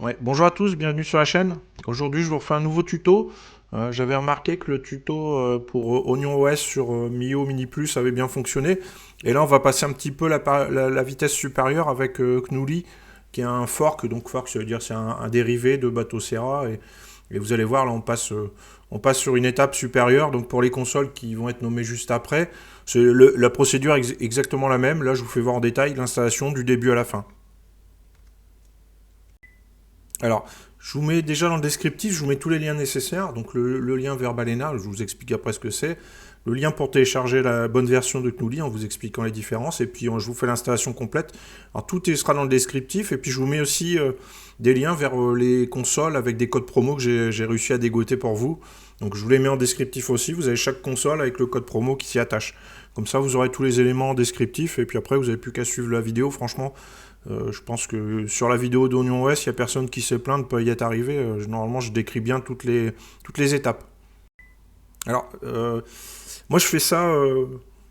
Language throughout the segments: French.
Ouais, bonjour à tous, bienvenue sur la chaîne. Aujourd'hui, je vous refais un nouveau tuto. J'avais remarqué que le tuto pour OnionOS sur Mio Mini Plus avait bien fonctionné. Et là, on va passer un petit peu la vitesse supérieure avec Knuli, qui est un fork. Donc fork, ça veut dire c'est un dérivé de Batocera. Et vous allez voir, là, on passe sur une étape supérieure. Donc pour les consoles qui vont être nommées juste après, la procédure est exactement la même. Là, je vous fais voir en détail l'installation du début à la fin. Alors, je vous mets déjà dans le descriptif, je vous mets tous les liens nécessaires. Donc le lien vers Balena, je vous explique après ce que c'est. Le lien pour télécharger la bonne version de Knuli en vous expliquant les différences. Et puis je vous fais l'installation complète. Alors sera dans le descriptif. Et puis je vous mets aussi des liens vers les consoles avec des codes promo que j'ai réussi à dégoter pour vous. Donc je vous les mets en descriptif aussi. Vous avez chaque console avec le code promo qui s'y attache. Comme ça, vous aurez tous les éléments en descriptif. Et puis après, vous n'avez plus qu'à suivre la vidéo. Franchement, je pense que sur la vidéo d'OnionOS, il n'y a personne qui s'est plaint de ne pas y être arrivé. Normalement, je décris bien toutes les étapes. Alors, moi, je fais ça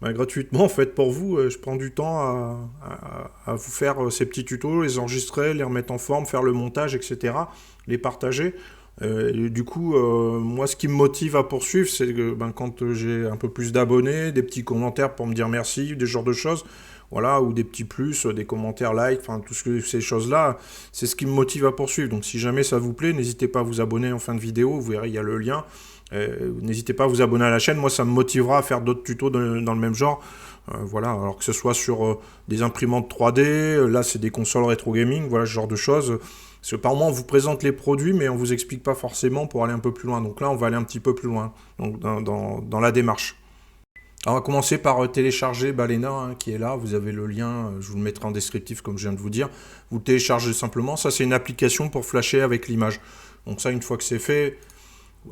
gratuitement, en fait, pour vous. Je prends du temps à vous faire ces petits tutos, les enregistrer, les remettre en forme, faire le montage, etc., les partager. Du coup, moi, ce qui me motive à poursuivre, c'est que quand j'ai un peu plus d'abonnés, des petits commentaires pour me dire merci, des genres de choses, voilà, ou des petits plus, des commentaires, like, enfin, ces choses-là, c'est ce qui me motive à poursuivre. Donc, si jamais ça vous plaît, n'hésitez pas à vous abonner en fin de vidéo, vous verrez, il y a le lien. N'hésitez pas à vous abonner à la chaîne, moi, ça me motivera à faire d'autres tutos dans le même genre. Voilà, alors que ce soit sur des imprimantes 3D, là, c'est des consoles rétro gaming, voilà, ce genre de choses. Parce que par moment, on vous présente les produits, mais on vous explique pas forcément pour aller un peu plus loin. Donc là, on va aller un petit peu plus loin donc dans la démarche. Alors, on va commencer par télécharger Balena, hein, qui est là. Vous avez le lien, je vous le mettrai en descriptif comme je viens de vous dire. Vous le téléchargez simplement. Ça, c'est une application pour flasher avec l'image. Donc ça, une fois que c'est fait,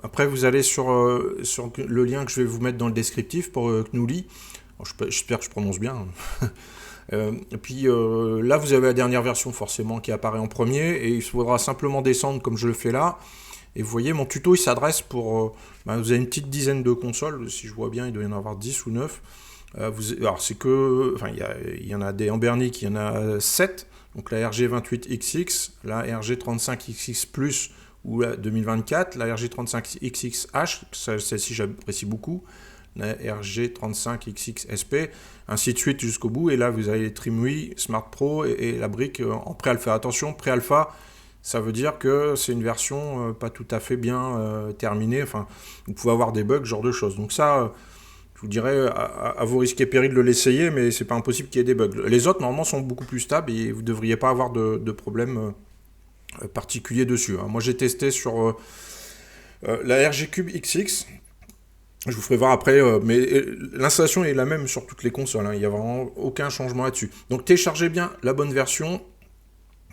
après, vous allez sur le lien que je vais vous mettre dans le descriptif pour Knuli. J'espère que je prononce bien. Et puis là, vous avez la dernière version forcément qui apparaît en premier. Et il faudra simplement descendre comme je le fais là. Et vous voyez, mon tuto, il s'adresse pour... vous avez une petite dizaine de consoles. Si je vois bien, il doit y en avoir 10 ou 9. Alors, c'est que... Enfin, il y en a des Ambernic, il y en a 7. Donc la RG28XX, la RG35XX Plus ou la 2024, la RG35XXH, celle-ci j'apprécie beaucoup, la RG35XXSP, ainsi de suite jusqu'au bout. Et là, vous avez les Trimui, Smart Pro et la brique en pré-alpha. Attention, pré-alpha, ça veut dire que c'est une version pas tout à fait bien terminée. Enfin, vous pouvez avoir des bugs, ce genre de choses. Donc ça, je vous dirais, à vos risques et périls de l'essayer, mais c'est pas impossible qu'il y ait des bugs. Les autres, normalement, sont beaucoup plus stables et vous ne devriez pas avoir de problème particulier dessus. Hein. Moi, j'ai testé sur la RG Cube XX. Je vous ferai voir après, mais l'installation est la même sur toutes les consoles. Hein. Il n'y a vraiment aucun changement là-dessus. Donc, téléchargez bien la bonne version.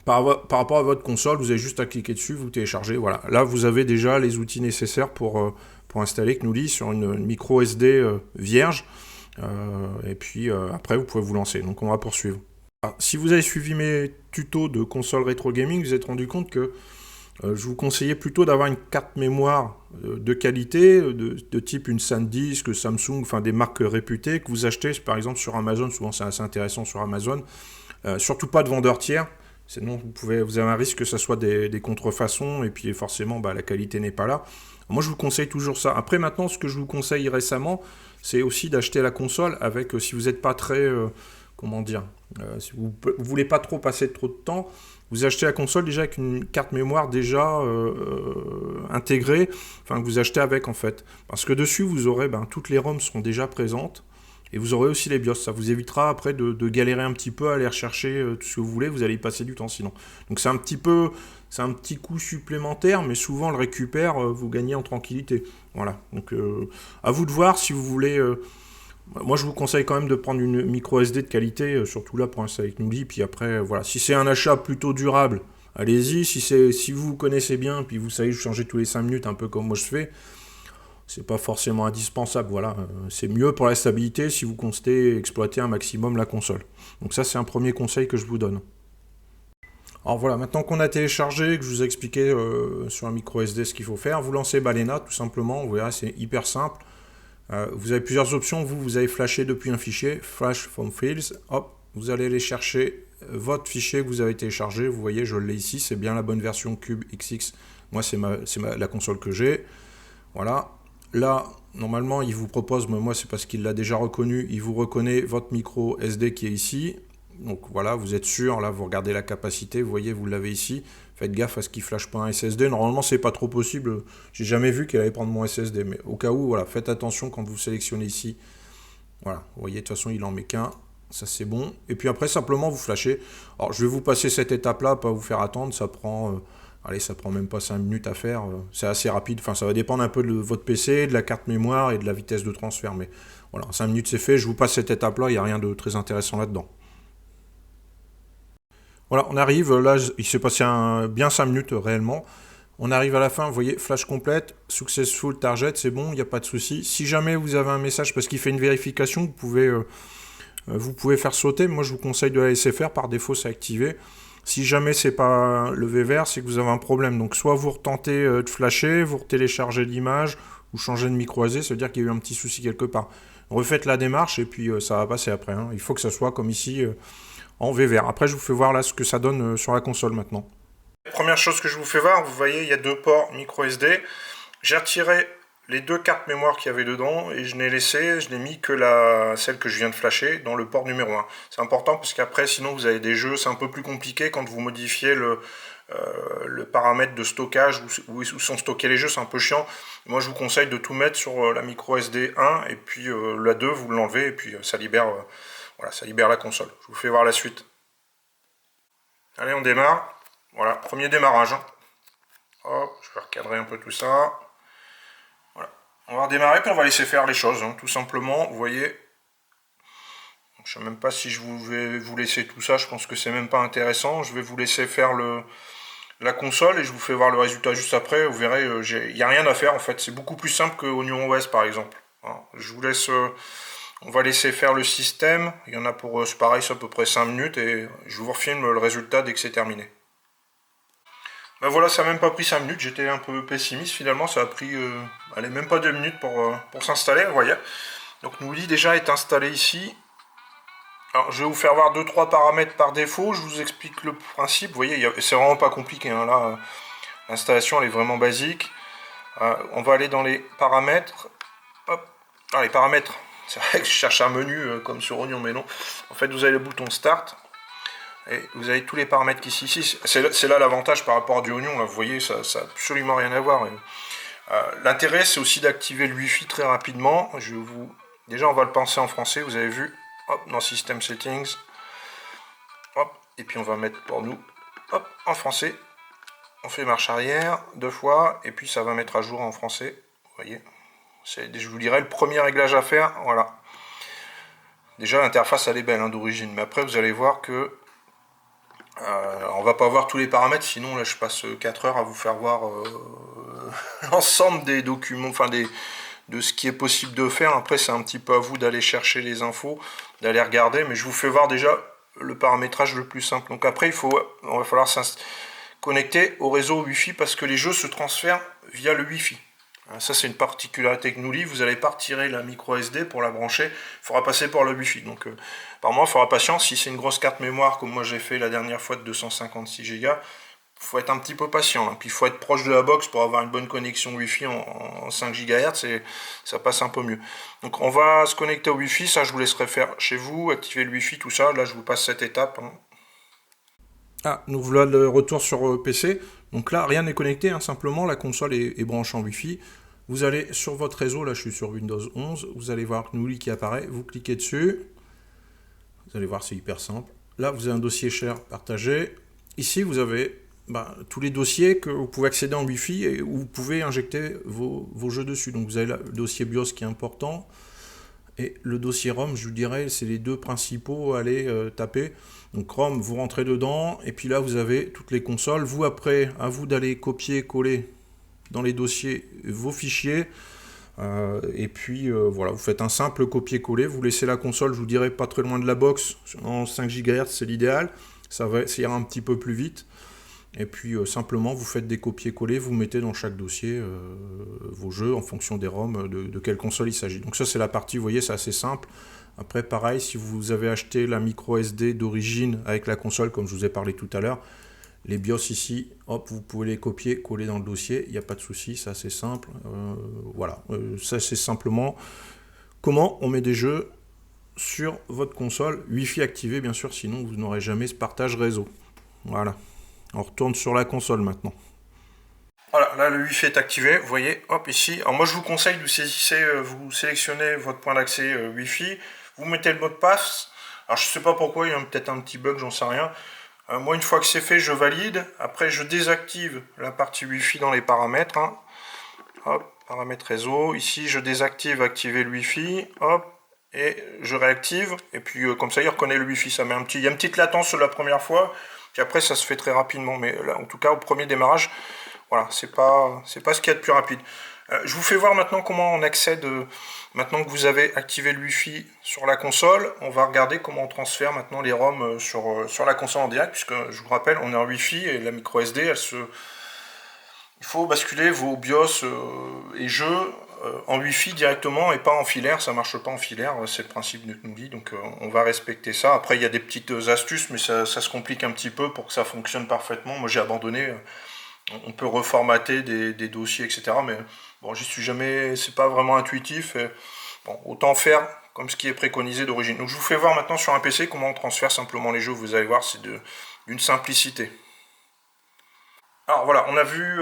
Par rapport à votre console, vous avez juste à cliquer dessus, vous téléchargez. Voilà. Là, vous avez déjà les outils nécessaires pour installer Knuli sur une micro SD vierge. Et puis après, vous pouvez vous lancer. Donc, on va poursuivre. Alors, si vous avez suivi mes tutos de console rétro gaming, vous vous êtes rendu compte que je vous conseillais plutôt d'avoir une carte mémoire de qualité, de type une SanDisk, Samsung, enfin des marques réputées, que vous achetez par exemple sur Amazon. Souvent, c'est assez intéressant sur Amazon. Surtout pas de vendeurs tiers. Sinon, vous avez un risque que ce soit des contrefaçons, et puis forcément, la qualité n'est pas là. Moi, je vous conseille toujours ça. Après, maintenant, ce que je vous conseille récemment, c'est aussi d'acheter la console avec, si vous n'êtes pas très, comment dire, si vous ne voulez pas trop passer trop de temps, vous achetez la console déjà avec une carte mémoire déjà intégrée, enfin, que vous achetez avec, en fait. Parce que dessus, vous aurez, toutes les ROMs seront déjà présentes. Et vous aurez aussi les BIOS, ça vous évitera après de galérer un petit peu à aller rechercher tout ce que vous voulez, vous allez y passer du temps sinon. Donc c'est un petit coût supplémentaire, mais souvent on le récupère, vous gagnez en tranquillité. Voilà, donc à vous de voir si vous voulez... moi je vous conseille quand même de prendre une micro SD de qualité, surtout là pour installer avec Knuli, puis après, voilà, si c'est un achat plutôt durable, allez-y, si vous connaissez bien, puis vous savez changer tous les 5 minutes, un peu comme moi je fais, c'est pas forcément indispensable, voilà. C'est mieux pour la stabilité si vous comptez exploiter un maximum la console. Donc ça, c'est un premier conseil que je vous donne. Alors voilà, maintenant qu'on a téléchargé, que je vous ai expliqué sur un micro SD ce qu'il faut faire, vous lancez Balena tout simplement, vous verrez, c'est hyper simple. Vous avez plusieurs options, vous avez flashé depuis un fichier, Flash from Files, hop, vous allez aller chercher votre fichier que vous avez téléchargé. Vous voyez, je l'ai ici, c'est bien la bonne version Cube XX. Moi, c'est la console que j'ai. Voilà. Là, normalement, il vous propose, mais moi, c'est parce qu'il l'a déjà reconnu, il vous reconnaît votre micro SD qui est ici. Donc voilà, vous êtes sûr, là, vous regardez la capacité, vous voyez, vous l'avez ici. Faites gaffe à ce qu'il ne flash pas un SSD. Normalement, c'est pas trop possible. J'ai jamais vu qu'elle allait prendre mon SSD, mais au cas où, voilà, faites attention quand vous sélectionnez ici. Voilà, vous voyez, de toute façon, il en met qu'un. Ça, c'est bon. Et puis après, simplement, vous flashez. Alors, je vais vous passer cette étape-là, pas vous faire attendre. Ça prend, allez, ça prend même pas 5 minutes à faire. C'est assez rapide. Enfin, ça va dépendre un peu de votre PC, de la carte mémoire et de la vitesse de transfert. Mais voilà, 5 minutes, c'est fait. Je vous passe cette étape-là. Il n'y a rien de très intéressant là-dedans. Voilà, on arrive. Là, il s'est passé bien 5 minutes réellement. On arrive à la fin, vous voyez, flash complète, successful target, c'est bon, il n'y a pas de souci. Si jamais vous avez un message parce qu'il fait une vérification, vous pouvez faire sauter. Moi, je vous conseille de la laisser faire. Par défaut, c'est activé. Si jamais c'est pas levé vert, c'est que vous avez un problème. Donc, soit vous retentez de flasher, vous téléchargez l'image, ou changez de micro SD, ça veut dire qu'il y a eu un petit souci quelque part. Refaites la démarche et puis ça va passer après. Hein. Il faut que ça soit comme ici en V vert. Après, je vous fais voir là ce que ça donne sur la console maintenant. Première chose que je vous fais voir, vous voyez, il y a 2 ports micro SD. J'ai retiré les 2 cartes mémoire qu'il y avait dedans et je n'ai mis que celle que je viens de flasher dans le port numéro 1. C'est important parce qu'après, sinon, vous avez des jeux, c'est un peu plus compliqué quand vous modifiez le paramètre de stockage où sont stockés les jeux, c'est un peu chiant. Moi, je vous conseille de tout mettre sur la micro SD 1 et puis la 2, vous l'enlevez et puis ça libère, voilà, ça libère la console. Je vous fais voir la suite. Allez, on démarre. Voilà, premier démarrage. Hop, je vais recadrer un peu tout ça. Voilà. On va redémarrer, puis on va laisser faire les choses, hein, tout simplement. Vous voyez, je sais même pas si je vais vous laisser tout ça. Je pense que c'est même pas intéressant. Je vais vous laisser faire la console et je vous fais voir le résultat juste après. Vous verrez, il n'y a rien à faire en fait. C'est beaucoup plus simple que Oignon OS par exemple. Voilà. Je vous laisse... on va laisser faire le système. Il y en a pour, c'est pareil, c'est à peu près 5 minutes et je vous refilme le résultat dès que c'est terminé. Ben voilà, ça n'a même pas pris 5 minutes, j'étais un peu pessimiste, finalement ça a pris allez, même pas 2 minutes pour s'installer, vous voyez. Donc Nouli déjà est installé ici. Alors je vais vous faire voir 2-3 paramètres par défaut, je vous explique le principe, vous voyez, c'est vraiment pas compliqué, hein, là l'installation elle est vraiment basique. On va aller dans les paramètres, hop, dans les paramètres, c'est vrai que je cherche un menu comme sur Oignon, mais non. En fait vous avez le bouton Start. Et vous avez tous les paramètres qui sont ici. C'est là l'avantage par rapport à du Oignon. Là, vous voyez, ça n'a absolument rien à voir. L'intérêt, c'est aussi d'activer le Wi-Fi très rapidement. Déjà, on va le penser en français. Vous avez vu. Hop, dans System Settings. Hop, et puis on va mettre pour nous. Hop, en français. On fait marche arrière 2 fois. Et puis ça va mettre à jour en français. Vous voyez. Je vous dirais le premier réglage à faire. Voilà. Déjà, l'interface, elle est belle hein, d'origine. Mais après, vous allez voir que on va pas voir tous les paramètres, sinon là je passe 4 heures à vous faire voir l'ensemble des documents, enfin de ce qui est possible de faire. Après c'est un petit peu à vous d'aller chercher les infos, d'aller regarder, mais je vous fais voir déjà le paramétrage le plus simple. Donc après on va falloir se connecter au réseau Wi-Fi parce que les jeux se transfèrent via le Wi-Fi. Ça c'est une particularité que nous lit, vous n'allez pas retirer la micro SD pour la brancher, il faudra passer par le Wi-Fi. Donc par moment il faudra patience, si c'est une grosse carte mémoire comme moi j'ai fait la dernière fois de 256 Go, il faut être un petit peu patient. Hein. Puis il faut être proche de la box pour avoir une bonne connexion Wi-Fi en 5 GHz et ça passe un peu mieux. Donc on va se connecter au Wi-Fi, ça je vous laisserai faire chez vous, activer le Wi-Fi, tout ça, là je vous passe cette étape. Hein. Ah, nous voilà le retour sur PC. Donc là, rien n'est connecté, hein, simplement la console est branchée en Wi-Fi. Vous allez sur votre réseau, là je suis sur Windows 11, vous allez voir Nouli qui apparaît, vous cliquez dessus. Vous allez voir, c'est hyper simple. Là, vous avez un dossier share partagé. Ici, vous avez tous les dossiers que vous pouvez accéder en Wi-Fi et où vous pouvez injecter vos jeux dessus. Donc vous avez le dossier BIOS qui est important. Et le dossier ROM, je vous dirais, c'est les 2 principaux à aller taper. Donc ROM, vous rentrez dedans, et puis là, vous avez toutes les consoles. Vous, après, à vous d'aller copier, coller dans les dossiers vos fichiers. Et puis, voilà, vous faites un simple copier-coller. Vous laissez la console, je vous dirais, pas très loin de la box. En 5 GHz, c'est l'idéal. Ça ira un petit peu plus vite. Et puis, simplement, vous faites des copier-coller. Vous mettez dans chaque dossier vos jeux en fonction des ROM, de quelle console il s'agit. Donc ça, c'est la partie, vous voyez, c'est assez simple. Après, pareil, si vous avez acheté la micro SD d'origine avec la console, comme je vous ai parlé tout à l'heure, les BIOS ici, hop, vous pouvez les copier, coller dans le dossier, il n'y a pas de souci, ça c'est simple. Voilà, ça c'est simplement comment on met des jeux sur votre console, Wi-Fi activé bien sûr, sinon vous n'aurez jamais ce partage réseau. Voilà, on retourne sur la console maintenant. Voilà, là le Wi-Fi est activé, vous voyez, hop ici. Alors moi je vous conseille de vous sélectionnez votre point d'accès Wi-Fi, vous mettez le mot de passe. Alors je sais pas pourquoi, il y a peut-être un petit bug, j'en sais rien. Moi une fois que c'est fait, je valide. Après je désactive la partie Wi-Fi dans les paramètres. Hein. Hop, paramètres réseau. Ici je désactive, activer le Wi-Fi. Hop, et je réactive. Et puis comme ça il reconnaît le Wi-Fi. Ça met il y a une petite latence la première fois. Puis après ça se fait très rapidement. Mais là, en tout cas au premier démarrage, voilà, c'est pas ce qu'il y a de plus rapide. Je vous fais voir maintenant comment on accède, maintenant que vous avez activé le Wi-Fi sur la console, on va regarder comment on transfère maintenant les ROM sur la console en direct, puisque je vous rappelle, on est en Wi-Fi et la micro SD, il faut basculer vos BIOS et jeux en Wi-Fi directement et pas en filaire, ça marche pas en filaire, c'est le principe de Knuly, donc on va respecter ça. Après il y a des petites astuces, mais ça se complique un petit peu pour que ça fonctionne parfaitement. Moi j'ai abandonné. On peut reformater des dossiers, etc. Mais bon, j'y suis jamais, c'est pas vraiment intuitif. Et, bon, autant faire comme ce qui est préconisé d'origine. Donc je vous fais voir maintenant sur un PC comment on transfère simplement les jeux. Vous allez voir, c'est d'une simplicité. Alors voilà, on a vu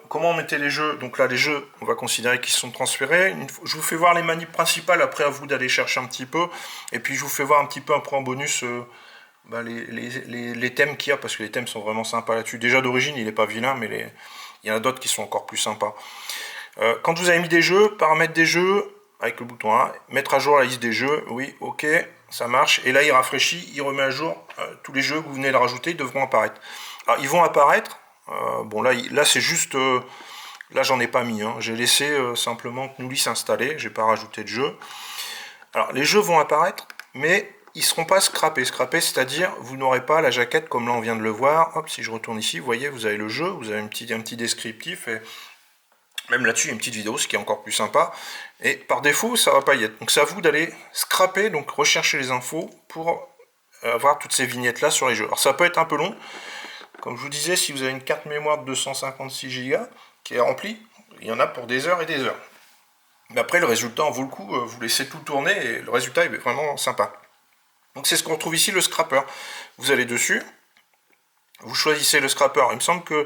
comment on mettait les jeux. Donc là, les jeux, on va considérer qu'ils sont transférés. Je vous fais voir les manips principales, après à vous d'aller chercher un petit peu. Et puis je vous fais voir un petit peu après en bonus les thèmes qu'il y a, parce que les thèmes sont vraiment sympas là-dessus. Déjà d'origine, il n'est pas vilain, mais il y en a d'autres qui sont encore plus sympas. Quand vous avez mis des jeux, paramètres des jeux, avec le bouton A, mettre à jour la liste des jeux, oui, ok, ça marche. Et là, il rafraîchit, il remet à jour tous les jeux que vous venez de rajouter, ils devront apparaître. Alors, ils vont apparaître, bon là c'est juste, là j'en ai pas mis, hein. J'ai laissé simplement Knuly s'installer, j'ai pas rajouté de jeu. Alors, les jeux vont apparaître, mais ils ne seront pas scrappés. Scrappés, c'est-à-dire, vous n'aurez pas la jaquette comme là on vient de le voir. Hop, si je retourne ici, vous voyez, vous avez le jeu, vous avez un petit descriptif, et même là-dessus, il y a une petite vidéo, ce qui est encore plus sympa. Et par défaut, ça ne va pas y être. Donc c'est à vous d'aller scraper, donc rechercher les infos pour avoir toutes ces vignettes-là sur les jeux. Alors ça peut être un peu long. Comme je vous disais, si vous avez une carte mémoire de 256 Go qui est remplie, il y en a pour des heures et des heures. Mais après, le résultat en vaut le coup, vous laissez tout tourner, et le résultat est vraiment sympa. Donc c'est ce qu'on retrouve ici, le scrapper. Vous allez dessus, vous choisissez le scrapper. Il me semble que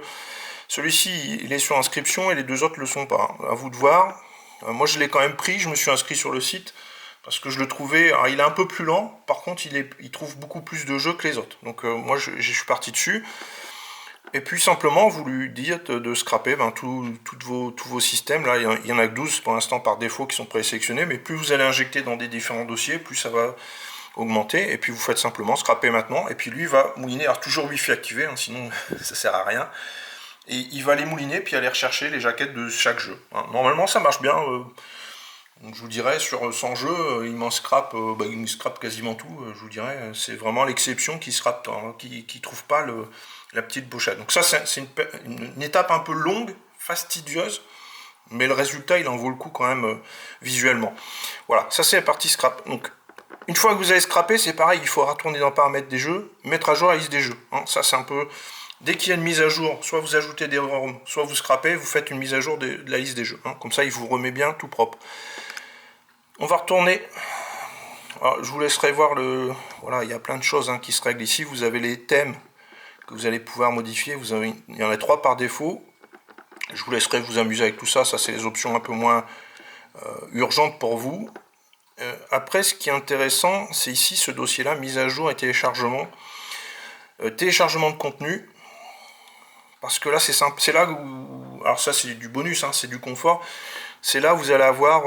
celui-ci, il est sur inscription et les deux autres ne le sont pas. À vous de voir. Moi je l'ai quand même pris, je me suis inscrit sur le site, parce que je le trouvais, alors il est un peu plus lent, par contre il trouve beaucoup plus de jeux que les autres. Donc moi je suis parti dessus. Et puis simplement vous lui dites de scraper tous vos systèmes. Là il y en a que 12 pour l'instant par défaut qui sont présélectionnés, mais plus vous allez injecter dans des différents dossiers, plus ça va augmenter, et puis vous faites simplement scraper maintenant, et puis lui va mouliner, alors toujours Wi-Fi activé, hein, sinon ça sert à rien, et il va les mouliner, puis aller rechercher les jaquettes de chaque jeu. Hein. Normalement ça marche bien, donc je vous dirais sur 100 jeux, il m'en scrape, il me scrape quasiment tout, je vous dirais, c'est vraiment l'exception qui scrape, hein, qui trouve pas la petite pochette. Donc ça c'est une étape un peu longue, fastidieuse, mais le résultat il en vaut le coup quand même visuellement. Voilà, ça c'est la partie scrap. Donc une fois que vous avez scrappé, c'est pareil, il faut retourner dans paramètres des jeux, mettre à jour la liste des jeux. Hein, ça c'est un peu, dès qu'il y a une mise à jour, soit vous ajoutez des ROM, soit vous scrappez, vous faites une mise à jour de la liste des jeux. Hein, comme ça il vous remet bien tout propre. On va retourner. Alors, je vous laisserai voir voilà, il y a plein de choses qui se règlent ici. Vous avez les thèmes que vous allez pouvoir modifier. Il y en a 3 par défaut. Je vous laisserai vous amuser avec tout ça. Ça, c'est les options un peu moins urgentes pour vous. Après, ce qui est intéressant, c'est ici ce dossier-là, mise à jour et téléchargement. Téléchargement de contenu. Parce que là, c'est simple. C'est là où. Alors, ça, c'est du bonus, c'est du confort. C'est là où vous allez avoir.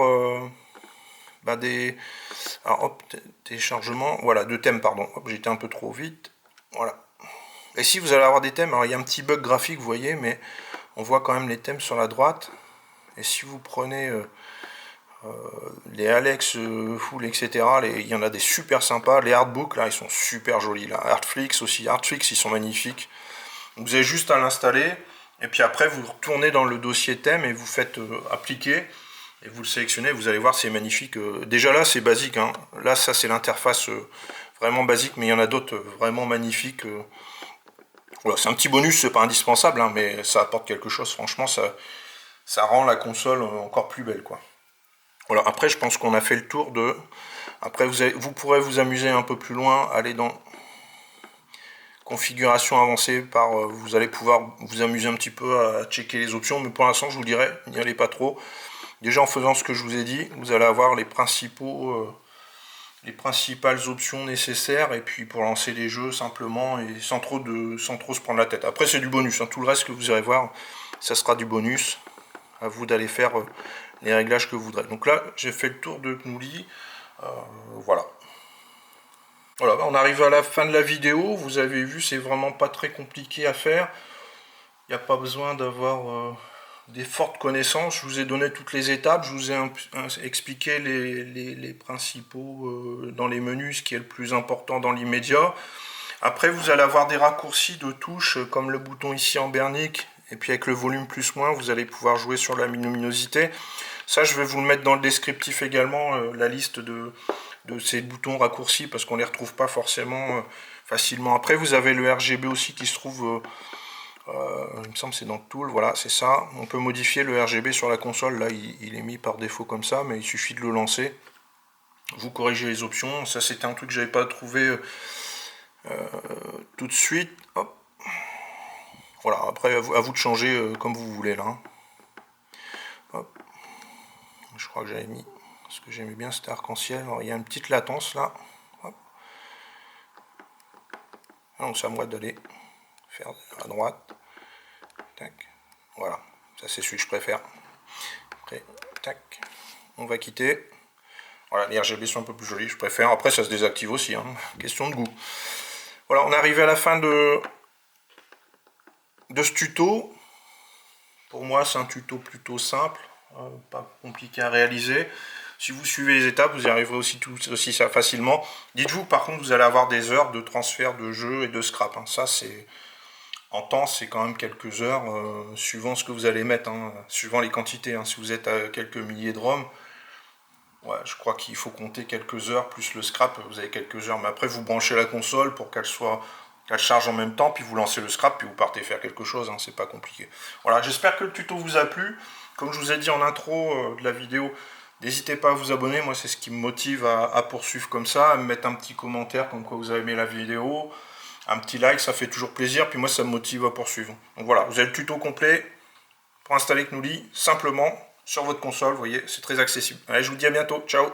Alors, hop, téléchargement, voilà, de thèmes, pardon, j'étais un peu trop vite, voilà. Et si vous allez avoir des thèmes, alors il y a un petit bug graphique, vous voyez, mais on voit quand même les thèmes sur la droite, et si vous prenez les Alex Full, etc., il y en a des super sympas, les Artbooks, là, ils sont super jolis, là, Artflix aussi, Artflix, ils sont magnifiques, donc, vous avez juste à l'installer, et puis après, vous retournez dans le dossier thème, et vous faites appliquer. et vous le sélectionnez, vous allez voir, c'est magnifique. Déjà là, c'est basique, hein. Là, ça, c'est l'interface vraiment basique, mais il y en a d'autres vraiment magnifiques. Voilà, c'est un petit bonus, c'est pas indispensable, hein, mais ça apporte quelque chose. Franchement, ça rend la console encore plus belle, quoi. Voilà, après, je pense qu'on a fait le tour de... Après, vous pourrez vous amuser un peu plus loin, aller dans configuration avancée, vous allez pouvoir vous amuser un petit peu à checker les options, mais pour l'instant, je vous dirais, n'y allez pas trop. Déjà, en faisant ce que je vous ai dit, vous allez avoir les principales options nécessaires, et puis pour lancer les jeux simplement, et sans trop se prendre la tête. Après, c'est du bonus, hein. Tout le reste que vous irez voir, ça sera du bonus. À vous d'aller faire les réglages que vous voudrez. Donc là, j'ai fait le tour de Knouli. Voilà. Voilà, on arrive à la fin de la vidéo. Vous avez vu, c'est vraiment pas très compliqué à faire. Il n'y a pas besoin d'avoir des fortes connaissances. Je vous ai donné toutes les étapes. Je vous ai expliqué les principaux dans les menus, ce qui est le plus important dans l'immédiat. Après, vous allez avoir des raccourcis de touches, comme le bouton ici en bernique. Et puis avec le volume plus-moins, vous allez pouvoir jouer sur la luminosité. Ça, je vais vous le mettre dans le descriptif également, la liste de ces boutons raccourcis, parce qu'on ne les retrouve pas forcément facilement. Après, vous avez le RGB aussi qui se trouve, il me semble c'est dans Tool, voilà, c'est ça. On peut modifier le RGB sur la console, là, il est mis par défaut comme ça, mais il suffit de le lancer. Vous corrigez les options. Ça, c'était un truc que je n'avais pas trouvé tout de suite. Hop. Voilà, après, à vous de changer comme vous voulez, là. Hop. Je crois que j'avais mis... Ce que j'aimais bien, c'était arc-en-ciel. Alors, il y a une petite latence, là. Hop. Donc, c'est à moi d'aller faire à droite. Tac. Voilà. Ça, c'est celui que je préfère. Après, tac. On va quitter. Voilà, les RGB sont un peu plus jolis, je préfère. Après, ça se désactive aussi, hein. Question de goût. Voilà, on est arrivé à la fin de ce tuto. Pour moi, c'est un tuto plutôt simple, pas compliqué à réaliser. Si vous suivez les étapes, vous y arriverez aussi ça facilement. Dites-vous, par contre, vous allez avoir des heures de transfert de jeu et de scrap, hein. Ça, c'est... En temps, c'est quand même quelques heures, suivant ce que vous allez mettre, hein, suivant les quantités, hein. Si vous êtes à quelques milliers de ROM, ouais, je crois qu'il faut compter quelques heures, plus le scrap, vous avez quelques heures. Mais après, vous branchez la console pour qu'elle charge en même temps, puis vous lancez le scrap, puis vous partez faire quelque chose, hein, c'est pas compliqué. Voilà, j'espère que le tuto vous a plu. Comme je vous ai dit en intro de la vidéo, n'hésitez pas à vous abonner, moi c'est ce qui me motive à poursuivre comme ça, à me mettre un petit commentaire comme quoi vous avez aimé la vidéo, un petit like, ça fait toujours plaisir, puis moi ça me motive à poursuivre. Donc voilà, vous avez le tuto complet pour installer Knouli, simplement, sur votre console, vous voyez, c'est très accessible. Allez, je vous dis à bientôt, ciao!